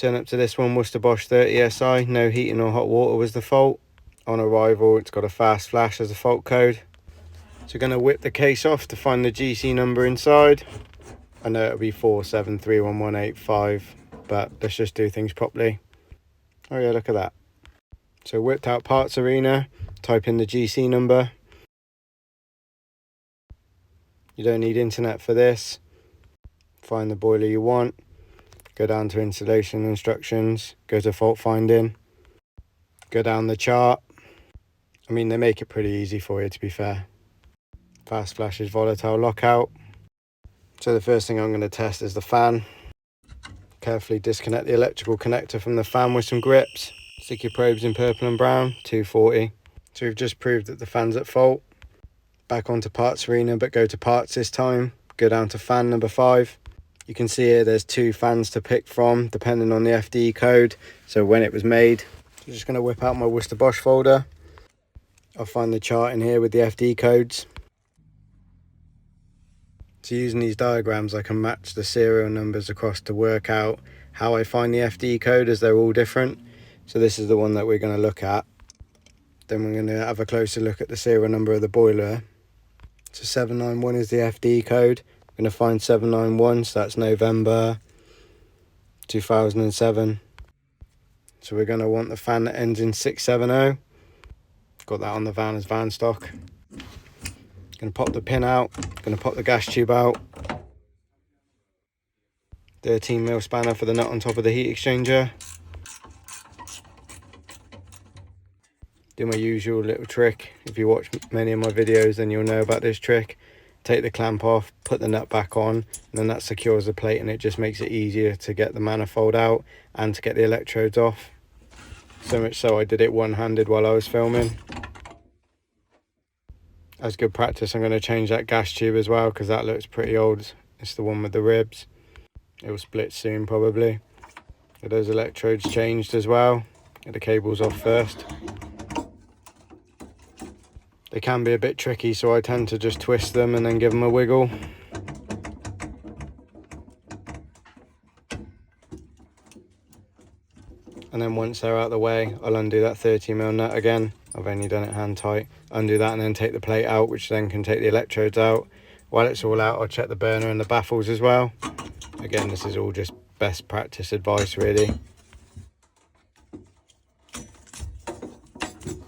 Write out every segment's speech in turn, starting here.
Turn up to this one, Worcester Bosch 30 SI, no heating or hot water was the fault. On arrival, it's got a fast flash as a fault code. So we're going to whip the case off to find the GC number inside. I know it'll be 47311185, but let's just do things properly. Oh yeah, look at that. So whipped out Parts Arena, type in the GC number. You don't need internet for this. Find the boiler you want. Go down to installation instructions, go to fault finding. Go down the chart. I mean, they make it pretty easy for you, to be fair. Fast flash is volatile lockout. So the first thing I'm going to test is the fan. Carefully disconnect the electrical connector from the fan with some grips. Stick your probes in purple and brown, 240. So we've just proved that the fan's at fault. Back onto Parts Arena, but go to parts this time. Go down to fan number 5. You can see here there's 2 fans to pick from, depending on the FD code. So when it was made. I'm just going to whip out my Worcester Bosch folder. I'll find the chart in here with the FD codes. So using these diagrams, I can match the serial numbers across to work out how I find the FD code, as they're all different. So this is the one that we're going to look at. Then we're going to have a closer look at the serial number of the boiler. So 791 is the FD code. I'm going to find 791, so that's November 2007. So we're going to want the fan that ends in 670. Got that on the van as van stock. Going to pop the pin out. Going to pop the gas tube out. 13mm spanner for the nut on top of the heat exchanger. Do my usual little trick. If you watch many of my videos, then you'll know about this trick. Take the clamp off, put the nut back on, and then that secures the plate, and it just makes it easier to get the manifold out and to get the electrodes off. So much so I did it one-handed while I was filming. As good practice, I'm going to change that gas tube as well, because that looks pretty old. It's the one with the ribs. It will split soon probably. Get those electrodes changed as well. Get the cables off first. They can be a bit tricky, so I tend to just twist them and then give them a wiggle. And then once they're out of the way, I'll undo that 30mm nut again. I've only done it hand tight. Undo that and then take the plate out, which then can take the electrodes out. While it's all out, I'll check the burner and the baffles as well. Again, this is all just best practice advice really.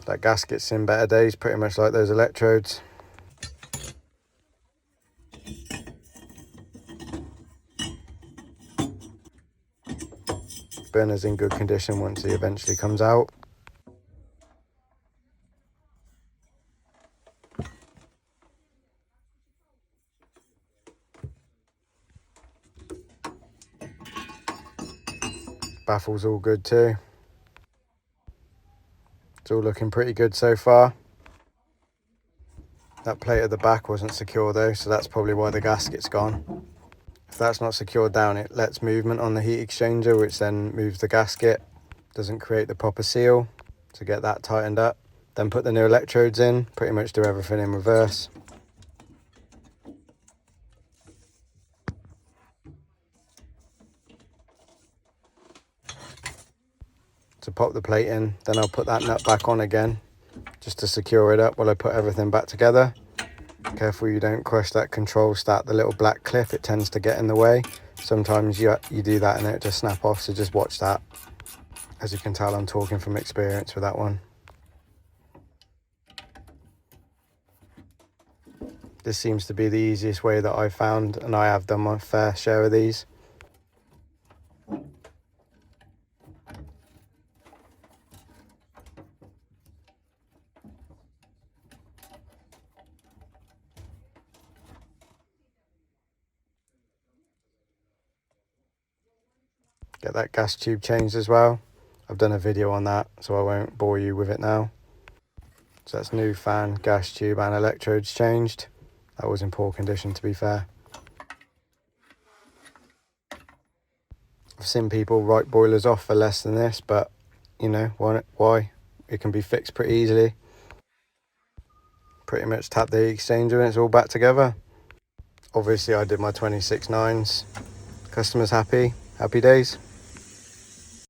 That gasket's in better days, pretty much like those electrodes. Burner's in good condition once he eventually comes out. Baffle's all good too. It's all looking pretty good so far. That plate at the back wasn't secure though, so that's probably why the gasket's gone. If that's not secured down, it lets movement on the heat exchanger, which then moves the gasket. Doesn't create the proper seal. To get that tightened up, then put the new electrodes in, pretty much do everything in reverse. To pop the plate in, then I'll put that nut back on again, just to secure it up while I put everything back together. Careful you don't crush that control stat, the little black clip, it tends to get in the way. Sometimes you do that and it just snap off, so just watch that. As you can tell, I'm talking from experience with that one. This seems to be the easiest way that I've found, and I have done my fair share of these. Get that gas tube changed as well. I've done a video on that, so I won't bore you with it now. So that's new fan, gas tube and electrodes changed. That was in poor condition, to be fair. I've seen people write boilers off for less than this, but you know, why? It can be fixed pretty easily. Pretty much tap the heat exchanger and it's all back together. Obviously I did my 26 nines. Customers happy, happy days.